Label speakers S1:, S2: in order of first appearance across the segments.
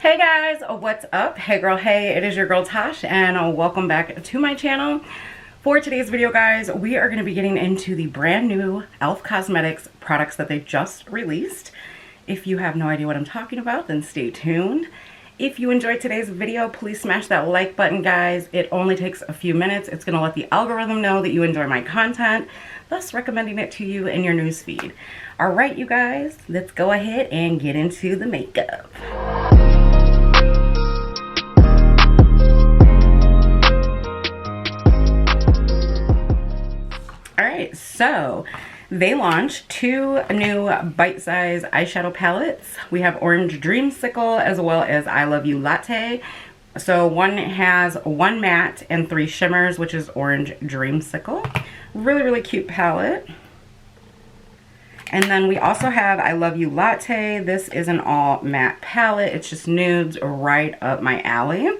S1: Hey guys, what's up? Hey girl, hey, it is your girl Tash and welcome back to my channel. For today's video guys, we are going to be getting into the brand new e.l.f. Cosmetics products that they just released. If you have no idea what I'm talking about, then stay tuned. If you enjoyed today's video, please smash that like button guys. It only takes a few minutes. It's going to let the algorithm know that you enjoy my content, thus recommending it to you in your newsfeed. Alright you guys, let's go ahead and get into the makeup. Alright, so they launched two new bite-size eyeshadow palettes. We have Orange Dreamsicle as well as I Love You Latte. So one has one matte and three shimmers, which is Orange Dreamsicle. Really cute palette. And then we also have I Love You Latte. This is an all matte palette. It's just nudes, right up my alley.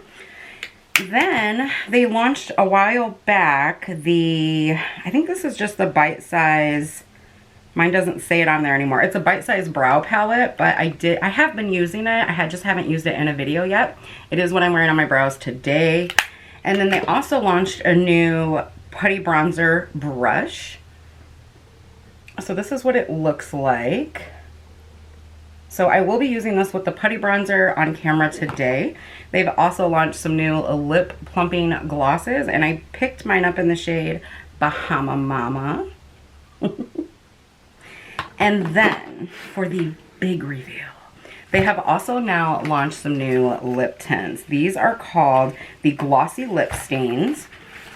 S1: Then they launched a while back I think this is just the bite-size, mine doesn't say it on there anymore. It's a bite-size brow palette, but I have been using it. I just haven't used it in a video yet. It is what I'm wearing on my brows today. And then they also launched a new putty bronzer brush. So this is what it looks like. So I will be using this with the putty bronzer on camera today. They've also launched some new lip plumping glosses, and I picked mine up in the shade Bahama Mama. And then for the big reveal, they have also now launched some new lip tints. These are called the Glossy Lip Stains.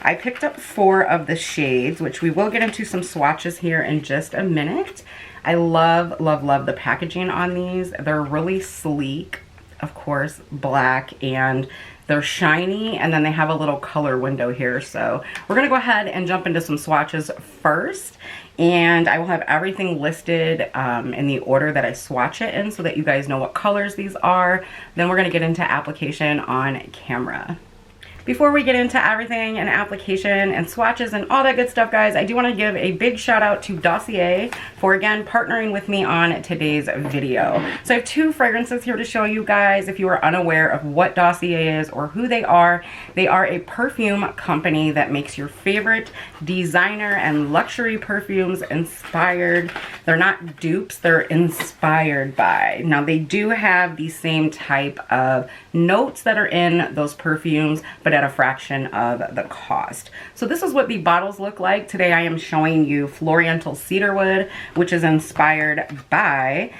S1: I picked up 4 of the shades, which we will get into some swatches here in just a minute. I love the packaging on these. They're really sleek, of course, black, and they're shiny, and then they have a little color window here. So we're gonna go ahead and jump into some swatches first, and I will have everything listed in the order that I swatch it in so that you guys know what colors these are. Then we're gonna get into application on camera. Before we get into everything and application and swatches and all that good stuff, guys, I do want to give a big shout out to Dossier for, again, partnering with me on today's video. So I have 2 fragrances here to show you guys if you are unaware of what Dossier is or who they are. They are a perfume company that makes your favorite designer and luxury perfumes inspired. They're not dupes, they're inspired by. Now, they do have the same type of notes that are in those perfumes, but at a fraction of the cost. So this is what the bottles look like. Today I am showing you Floriental Cedarwood, which is inspired by,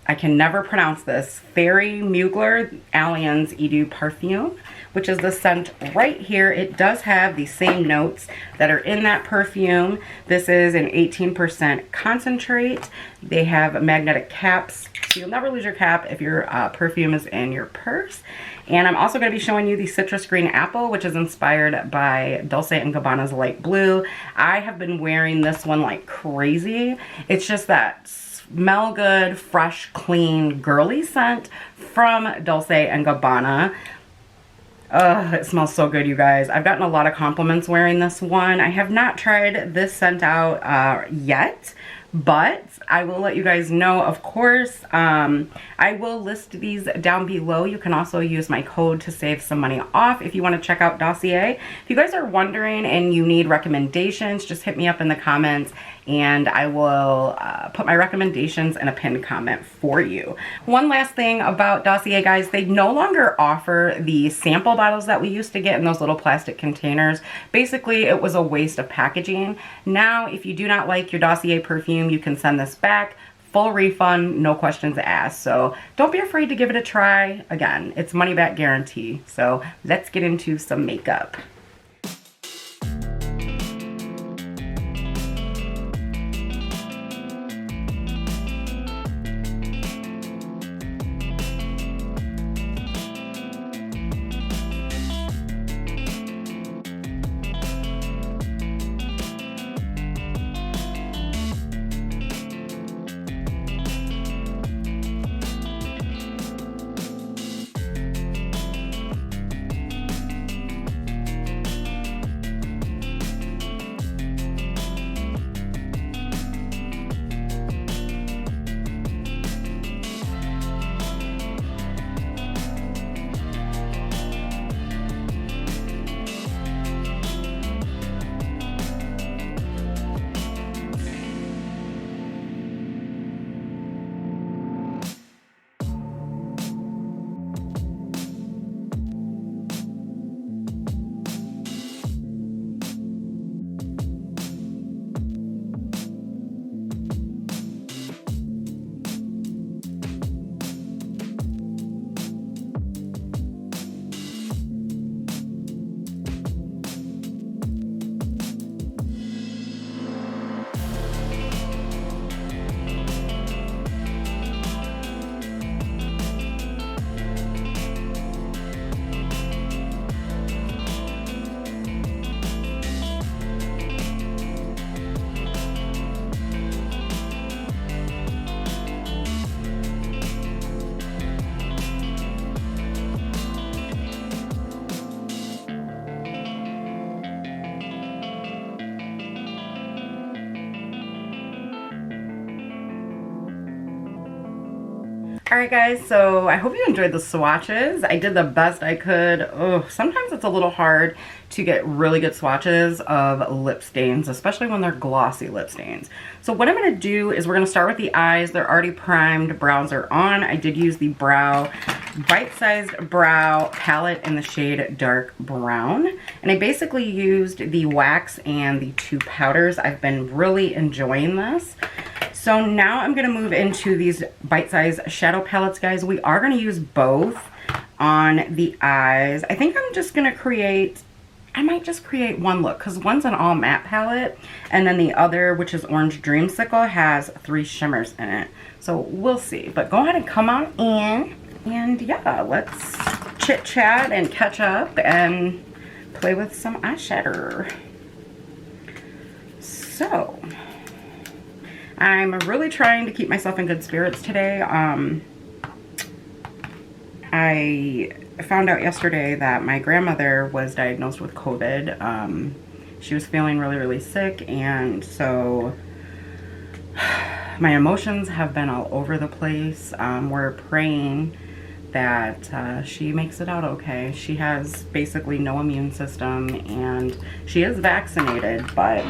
S1: I can never pronounce this, Fairy Mugler Allianz Eau de Parfum, which is the scent right here. It does have the same notes that are in that perfume. This is an 18% concentrate. They have magnetic caps, so you'll never lose your cap if your perfume is in your purse. And I'm also going to be showing you the Citrus Green Apple, which is inspired by Dolce & Gabbana's Light Blue. I have been wearing this one like crazy. It's just that smell good, fresh, clean, girly scent from Dolce & Gabbana. It smells so good, you guys. I've gotten a lot of compliments wearing this one. I have not tried this scent out yet, but I will let you guys know, of course. I will list these down below. You can also use my code to save some money off if you want to check out Dossier. If you guys are wondering and you need recommendations, just hit me up in the comments and I will put my recommendations in a pinned comment for you. One last thing about Dossier, guys, they no longer offer the sample bottles that we used to get in those little plastic containers. Basically, it was a waste of packaging. Now, if you do not like your Dossier perfume, you can send this back. Full refund, no questions asked. So don't be afraid to give it a try. Again, it's money back guarantee. So let's get into some makeup. Alright guys, so I hope you enjoyed the swatches. I did the best I could. Oh, sometimes it's a little hard to get really good swatches of lip stains, especially when they're glossy lip stains. So what I'm going to do is we're going to start with the eyes. They're already primed, brows are on. I did use the bite-sized brow palette in the shade dark brown. And I basically used the wax and the two powders. I've been really enjoying this. So now I'm going to move into these bite-size shadow palettes, guys. We are going to use both on the eyes. I think I'm just going to create, I might just create one look because one's an all matte palette and then the other, which is Orange Dreamsicle, has 3 shimmers in it. So we'll see. But go ahead and come on in and yeah, let's chit chat and catch up and play with some eyeshadow. So I'm really trying to keep myself in good spirits today. I found out yesterday that my grandmother was diagnosed with COVID. She was feeling really, really sick, and so my emotions have been all over the place. We're praying that she makes it out okay. She has basically no immune system, and she is vaccinated, but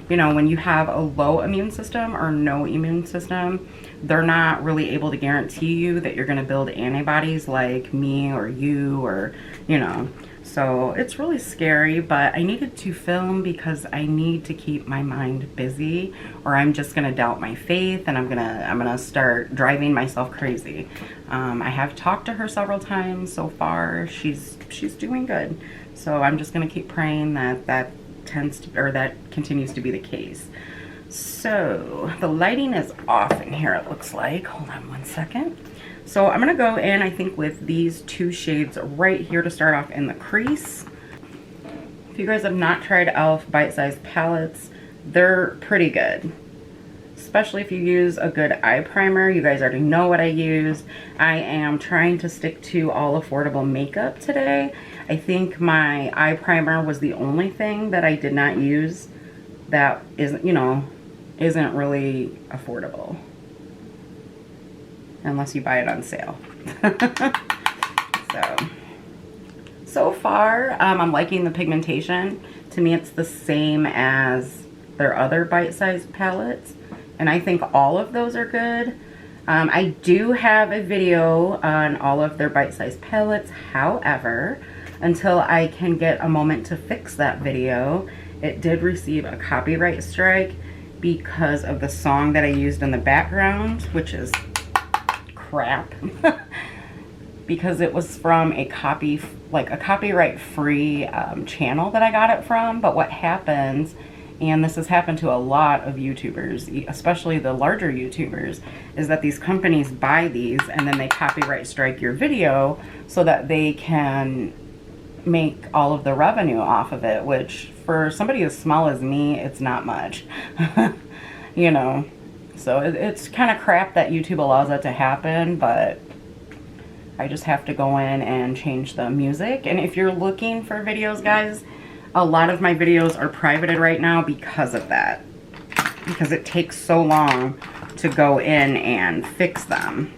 S1: you know, when you have a low immune system or no immune system, they're not really able to guarantee you that you're going to build antibodies like me or you or, you know. So it's really scary, but I needed to film because I need to keep my mind busy or I'm just going to doubt my faith and I'm going to start driving myself crazy. I have talked to her several times so far. She's doing good. So I'm just going to keep praying that continues to be the case. So the lighting is off in here, it looks like. Hold on one second. So I'm gonna go in, I think, with these 2 shades right here to start off in the crease. If you guys have not tried e.l.f. bite-sized palettes, they're pretty good, especially if you use a good eye primer. You guys already know what I use. I am trying to stick to all affordable makeup today. I think my eye primer was the only thing that I did not use that isn't, you know, isn't really affordable. Unless you buy it on sale. So far, I'm liking the pigmentation. To me, it's the same as their other bite-sized palettes. And I think all of those are good. I do have a video on all of their bite-sized palettes. However, until I can get a moment to fix that video, it did receive a copyright strike because of the song that I used in the background, which is crap. Because it was from a copyright-free channel that I got it from. But what happens, and this has happened to a lot of YouTubers, especially the larger YouTubers, is that these companies buy these and then they copyright strike your video so that they can make all of the revenue off of it, which for somebody as small as me, it's not much. You know, so it's kind of crap that YouTube allows that to happen, but I just have to go in and change the music. And if you're looking for videos, guys, a lot of my videos are privated right now because of that, because it takes so long to go in and fix them.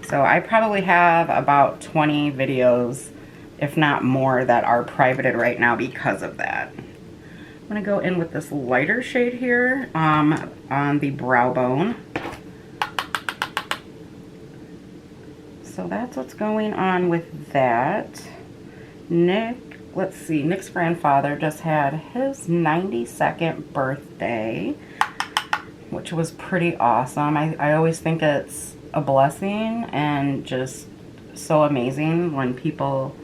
S1: So I probably have about 20 videos, if not more, that are privated right now because of that. I'm going to go in with this lighter shade here on the brow bone. So that's what's going on with that. Let's see, Nick's grandfather just had his 92nd birthday, which was pretty awesome. I always think it's a blessing and just so amazing when people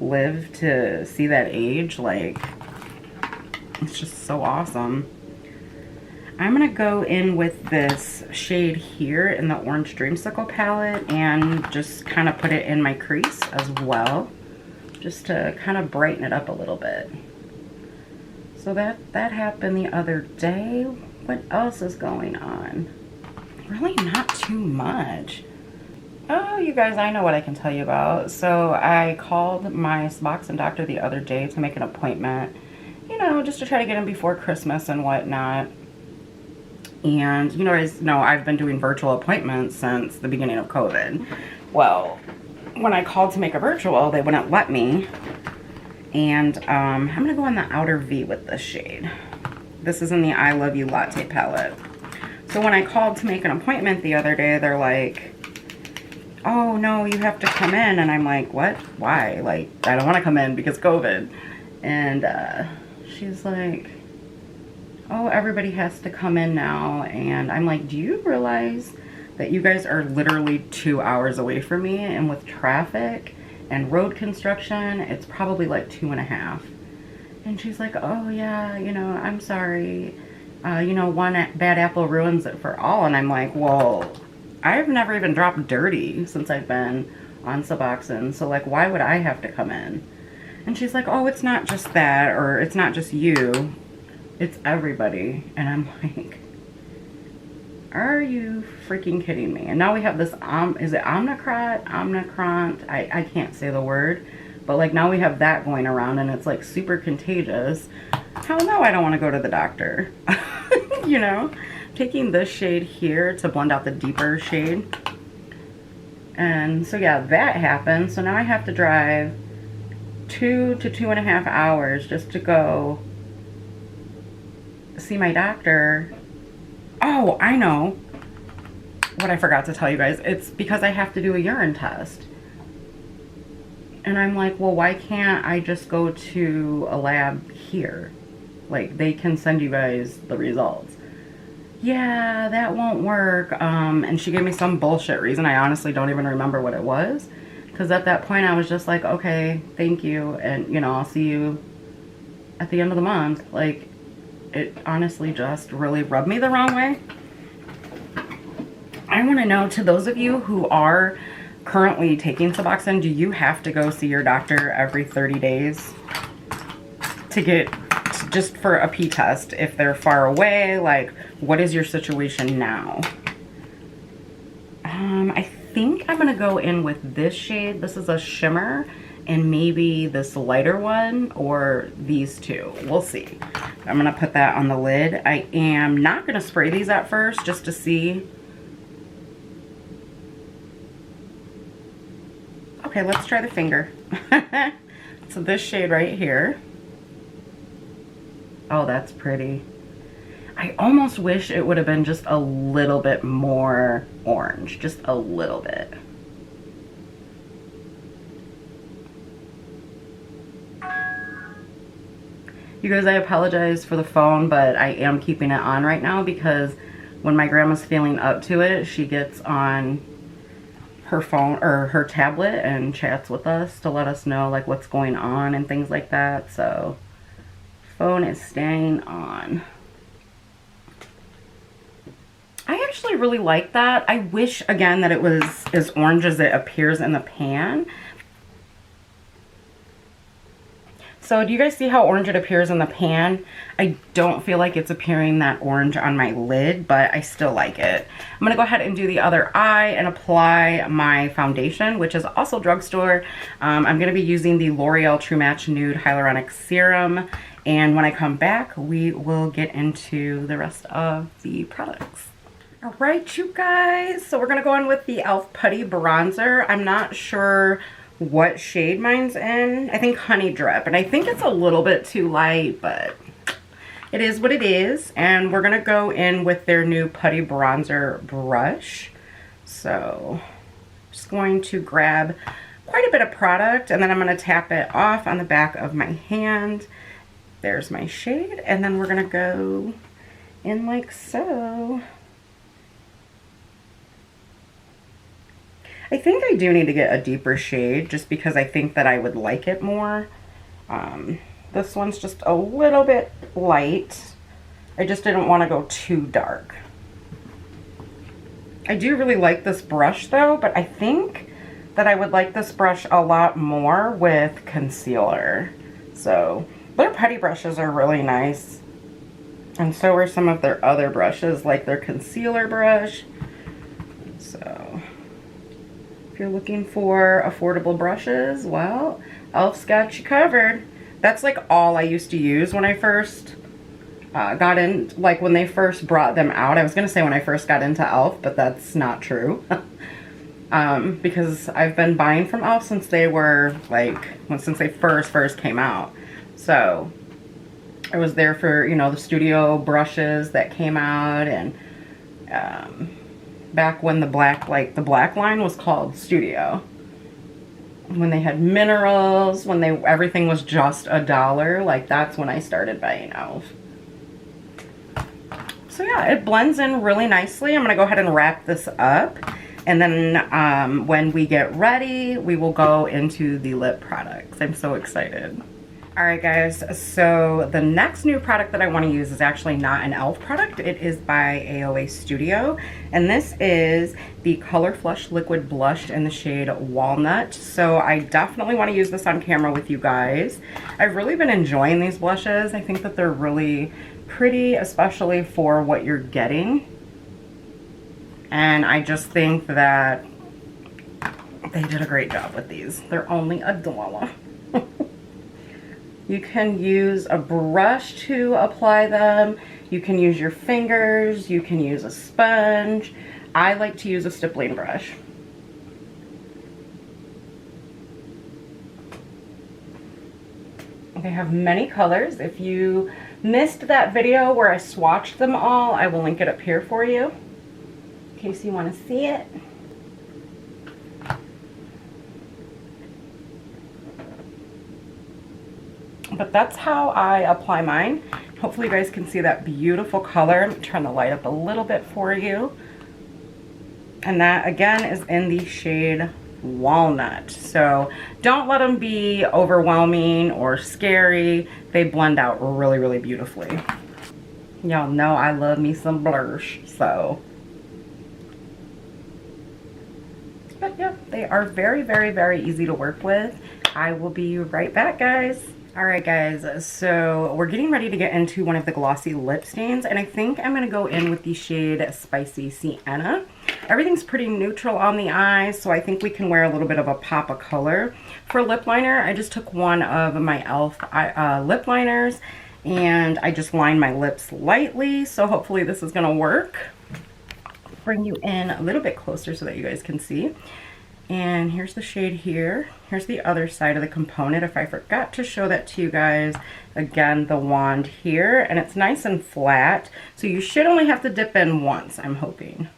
S1: live to see that age. Like, it's just so awesome. I'm gonna go in with this shade here in the Orange Dreamsicle palette and just kind of put it in my crease as well, just to kind of brighten it up a little bit. So that happened the other day. What else is going on? Really not too much. Oh, you guys, I know what I can tell you about. So I called my Suboxone doctor the other day to make an appointment, you know, just to try to get him before Christmas and whatnot. And you guys know I've been doing virtual appointments since the beginning of COVID. Well, when I called to make a virtual, they wouldn't let me. And I'm gonna go on the outer V with this shade. This is in the I Love You Latte palette. So when I called to make an appointment the other day, they're like, oh no, you have to come in. And I'm like, what? Why? Like, I don't want to come in because COVID. And she's like, oh, everybody has to come in now. And I'm like, do you realize that you guys are literally 2 hours away from me? And with traffic and road construction, it's probably like 2.5. And she's like, oh yeah, you know, I'm sorry. You know, one bad apple ruins it for all. And I'm like, well, I've never even dropped dirty since I've been on Suboxone. So like, why would I have to come in? And she's like, oh, it's not just that, or it's not just you. It's everybody. And I'm like, are you freaking kidding me? And now we have this, is it Omicron? I can't say the word. But like now we have that going around and it's like super contagious. Hell no, I don't want to go to the doctor. You know? Taking this shade here to blend out the deeper shade. And so yeah, that happened. So now I have to drive 2 to 2.5 hours just to go see my doctor. Oh, I know what I forgot to tell you guys. It's because I have to do a urine test. And I'm like, well, why can't I just go to a lab here? Like, they can send you guys the results. Yeah, that won't work. And she gave me some bullshit reason. I honestly don't even remember what it was. Because at that point, I was just like, okay, thank you. And, you know, I'll see you at the end of the month. Like, it honestly just really rubbed me the wrong way. I want to know, to those of you who are currently taking Suboxone, do you have to go see your doctor every 30 days to get, just for a pee test if they're far away? Like, what is your situation now? I think I'm gonna go in with this shade. This is a shimmer, and maybe this lighter one, or these two. We'll see. I'm gonna put that on the lid. I am not gonna spray these at first, just to see. Okay, let's try the finger. So this shade right here. Oh, that's pretty. I almost wish it would have been just a little bit more orange, just a little bit. You guys, I apologize for the phone, but I am keeping it on right now because when my grandma's feeling up to it, she gets on her phone or her tablet and chats with us to let us know like what's going on and things like that. So phone is staying on. I actually really like that. I wish again that it was as orange as it appears in the pan. So do you guys see how orange it appears in the pan? I don't feel like it's appearing that orange on my lid, but I still like it. I'm gonna go ahead and do the other eye and apply my foundation, which is also drugstore. I'm gonna be using the L'Oreal True Match Nude Hyaluronic Serum. And when I come back, we will get into the rest of the products. All right, you guys. So we're gonna go in with the e.l.f. Putty Bronzer. I'm not sure what shade mine's in. I think Honey Drip, and I think it's a little bit too light, but it is what it is. And we're gonna go in with their new Putty Bronzer brush. So just going to grab quite a bit of product, and then I'm gonna tap it off on the back of my hand. There's my shade, and then we're gonna go in like so. I think I do need to get a deeper shade just because I think that I would like it more. This one's just a little bit light. I just didn't want to go too dark. I do really like this brush though, but I think that I would like this brush a lot more with concealer. So their putty brushes are really nice. And so are some of their other brushes, like their concealer brush. So if you're looking for affordable brushes, well, e.l.f.'s got you covered. That's like all I used to use when I first got in, like when they first brought them out. I was gonna say when I first got into e.l.f., but that's not true. Because I've been buying from e.l.f. since they were like, since they first came out. So I was there for, you know, the studio brushes that came out, and back when the black line was called Studio. When they had minerals, when everything was just $1, like that's when I started buying e.l.f. So yeah, it blends in really nicely. I'm gonna go ahead and wrap this up, and then when we get ready, we will go into the lip products. I'm so excited. All right, guys, so the next new product that I want to use is actually not an e.l.f. product. It is by AOA Studio, and this is the Color Flush Liquid Blush in the shade Walnut. So I definitely want to use this on camera with you guys. I've really been enjoying these blushes. I think that they're really pretty, especially for what you're getting. And I just think that they did a great job with these. They're only $1. You can use a brush to apply them. You can use your fingers. You can use a sponge. I like to use a stippling brush. They have many colors. If you missed that video where I swatched them all, I will link it up here for you in case you want to see it. But that's how I apply mine. Hopefully you guys can see that beautiful color. I'm trying to light up a little bit for you. And that again is in the shade Walnut. So don't let them be overwhelming or scary. They blend out really, really beautifully. Y'all know I love me some blush, so. But yeah, they are very, very, very easy to work with. I will be right back, guys. Alright guys, so we're getting ready to get into one of the glossy lip stains, and I think I'm going to go in with the shade Spicy Sienna. Everything's pretty neutral on the eyes, so I think we can wear a little bit of a pop of color. For lip liner, I just took one of my e.l.f. Lip liners, and I just lined my lips lightly, so hopefully this is going to work. Bring you in a little bit closer so that you guys can see. And here's the shade here. Here's the other side of the component. If I forgot to show that to you guys, again, the wand here, and it's nice and flat. So you should only have to dip in once, I'm hoping.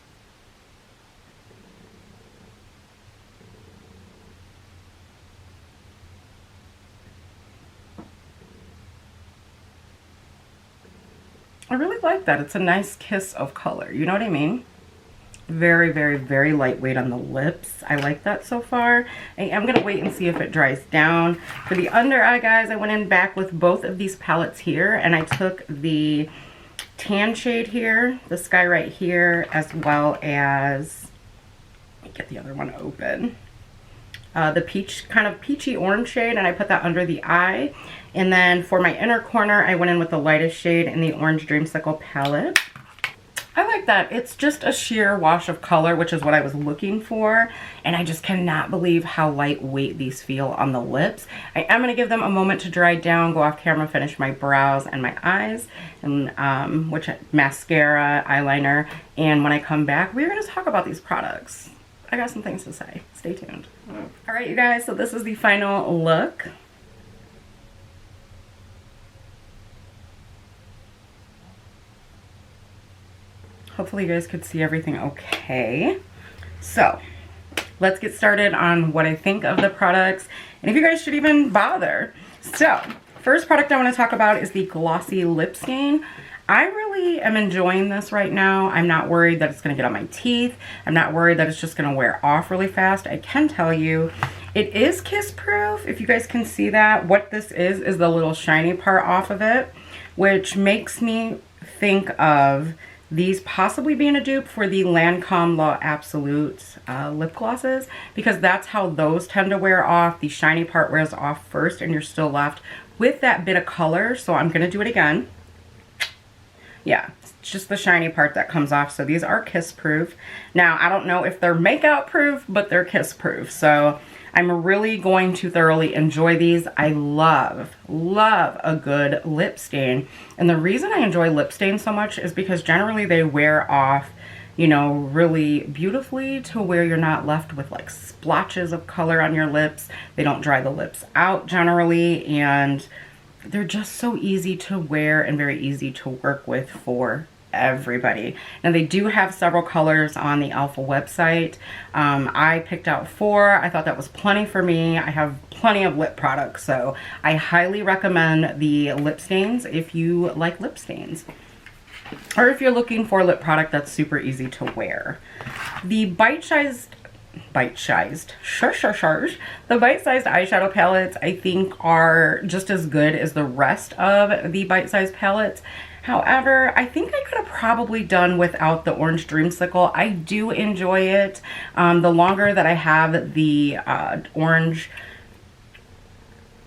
S1: I really like that. It's a nice kiss of color. You know what I mean? Very, very, very lightweight on the lips. I like that so far. I am going to wait and see if it dries down. For the under eye, guys, I went in back with both of these palettes here, and I took the tan shade here, the sky right here, as well as, let me get the other one open, the peach, kind of peachy orange shade, and I put that under the eye. And then for my inner corner, I went in with the lightest shade in the Orange Dreamsicle palette. I like that. It's just a sheer wash of color, which is what I was looking for. And I just cannot believe how lightweight these feel on the lips. I am going to give them a moment to dry down, go off camera, finish my brows and my eyes, and mascara, eyeliner. And when I come back, we're going to talk about these products. I got some things to say. Stay tuned. All right, you guys, so this is the final look. Hopefully you guys could see everything okay. So let's get started on what I think of the products and if you guys should even bother. So first product I want to talk about is the Glossy Lip Stain. I really am enjoying this right now. I'm not worried that it's going to get on my teeth. I'm not worried that it's just going to wear off really fast. I can tell you it is kiss proof. If you guys can see that, what this is the little shiny part off of it, which makes me think of these possibly being a dupe for the Lancome La Absolute lip glosses, because that's how those tend to wear off. The shiny part wears off first and you're still left with that bit of color. So I'm going to do it again. Yeah, it's just the shiny part that comes off. So these are kiss proof. Now, I don't know if they're makeout proof, but they're kiss proof. So I'm really going to thoroughly enjoy these. I love a good lip stain. And the reason I enjoy lip stains so much is because generally they wear off, you know, really beautifully to where you're not left with like splotches of color on your lips. They don't dry the lips out generally, and they're just so easy to wear and very easy to work with for everybody. Now they do have several colors on the Alpha website. I picked out 4. I thought that was plenty for me. I have plenty of lip products, so I highly recommend the lip stains if you like lip stains, or if you're looking for a lip product that's super easy to wear. The bite-sized eyeshadow palettes I think are just as good as the rest of the bite-sized palettes. However, I think I could have probably done without the orange dreamsicle. I do enjoy it. The longer that I have the orange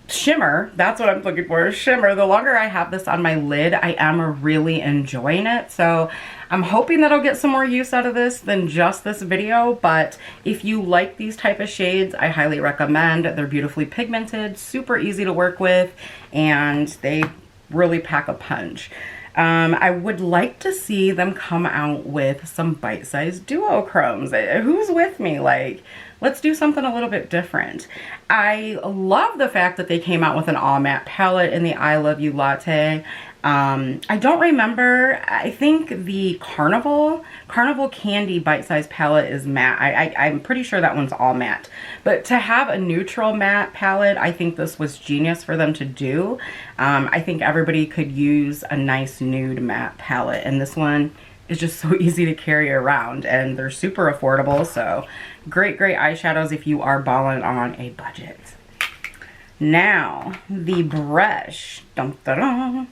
S1: shimmer, that's what I'm looking for, shimmer, the longer I have this on my lid, I am really enjoying it. So I'm hoping that I'll get some more use out of this than just this video. But if you like these type of shades, I highly recommend. They're beautifully pigmented, super easy to work with, and they really pack a punch. I would like to see them come out with some bite-sized duochromes. Who's with me? Like, let's do something a little bit different. I love the fact that they came out with an all matte palette in the I Love You Latte. I don't remember, I think the Carnival Candy bite-sized palette is matte. I'm pretty sure that one's all matte. But to have a neutral matte palette, I think this was genius for them to do. I think everybody could use a nice nude matte palette, and this one is just so easy to carry around, and they're super affordable. So great eyeshadows if you are balling on a budget. Now, the brush. Dun, dun, dun.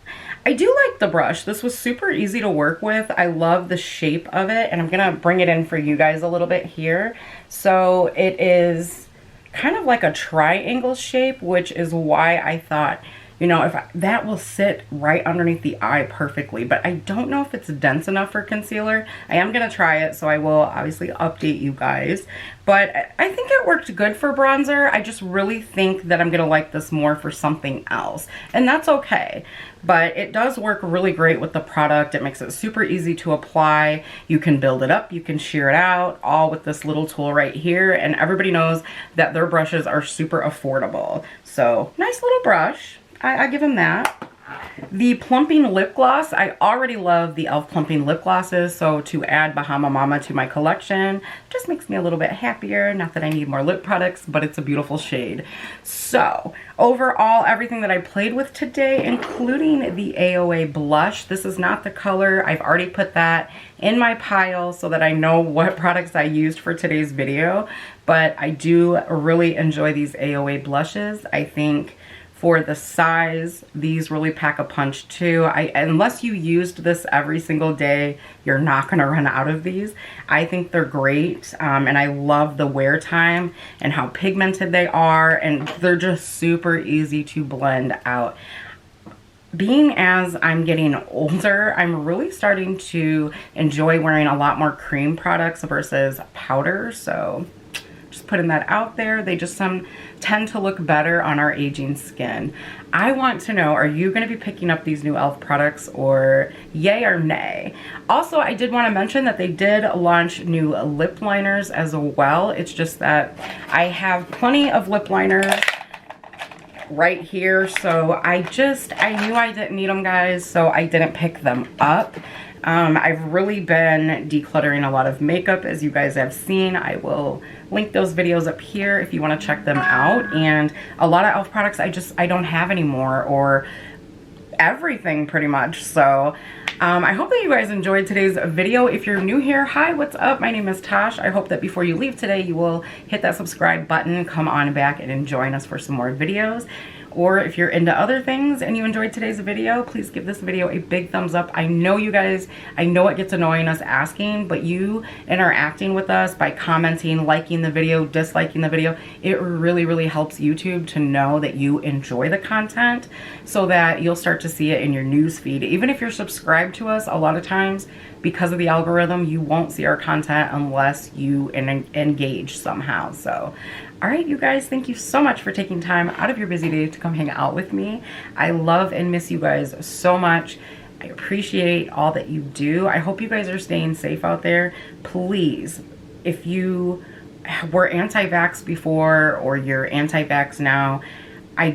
S1: I do like the brush. This was super easy to work with. I love the shape of it, and I'm gonna bring it in for you guys a little bit here. So it is kind of like a triangle shape, which is why I thought, you know, that will sit right underneath the eye perfectly, but I don't know if it's dense enough for concealer. I am gonna try it, so I will obviously update you guys. But I think it worked good for bronzer. I just really think that I'm gonna like this more for something else, and that's okay. But it does work really great with the product. It makes it super easy to apply. You can build it up, you can sheer it out, all with this little tool right here, and everybody knows that their brushes are super affordable. So nice little brush. I give them that. The plumping lip gloss, I already love the e.l.f. plumping lip glosses, so to add Bahama Mama to my collection just makes me a little bit happier. Not that I need more lip products, but it's a beautiful shade. So overall, everything that I played with today, including the AOA blush, this is not the color. I've already put that in my pile so that I know what products I used for today's video, but I do really enjoy these AOA blushes. I think for the size, these really pack a punch too. Unless you used this every single day, you're not gonna run out of these. I think they're great, and I love the wear time and how pigmented they are, and they're just super easy to blend out. Being as I'm getting older, I'm really starting to enjoy wearing a lot more cream products versus powder, so just putting that out there. They just tend to look better on our aging skin. I want to know, are you going to be picking up these new e.l.f. products, or yay or nay? Also, I did want to mention that they did launch new lip liners as well. It's just that I have plenty of lip liners right here, so I knew I didn't need them, guys, so I didn't pick them up. I've really been decluttering a lot of makeup, as you guys have seen. I will link those videos up here if you want to check them out. And a lot of e.l.f. products I don't have anymore, or everything pretty much. So I hope that you guys enjoyed today's video. If you're new here, hi, what's up? My name is Tash. I hope that before you leave today, you will hit that subscribe button, come on back and join us for some more videos. Or if you're into other things and you enjoyed today's video, please give this video a big thumbs up. I know you guys, I know it gets annoying us asking, but you interacting with us by commenting, liking the video, disliking the video, it really helps YouTube to know that you enjoy the content, so that you'll start to see it in your news feed. Even if you're subscribed to us, a lot of times, because of the algorithm, you won't see our content unless you engage somehow. So All right, you guys, thank you so much for taking time out of your busy day to come hang out with me. I love and miss you guys so much. I appreciate all that you do. I hope you guys are staying safe out there. Please, if you were anti-vax before or you're anti-vax now, I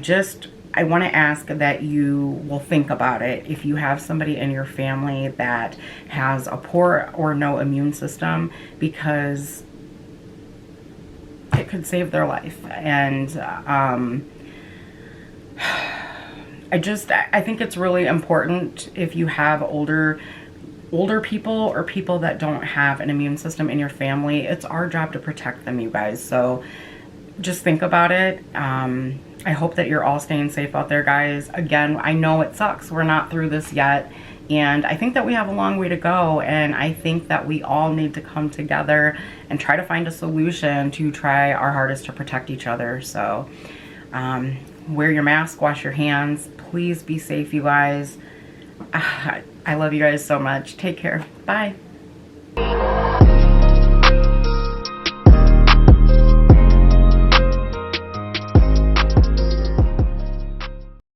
S1: want to ask that you will think about it. If you have somebody in your family that has a poor or no immune system, because it could save their life. And I think it's really important if you have older people or people that don't have an immune system in your family. It's our job to protect them, you guys. So just think about it. I hope that you're all staying safe out there, guys. Again, I know it sucks. We're not through this yet. And I think that we have a long way to go. And I think that we all need to come together and try to find a solution to try our hardest to protect each other. So wear your mask, wash your hands. Please be safe, you guys. I love you guys so much. Take care. Bye.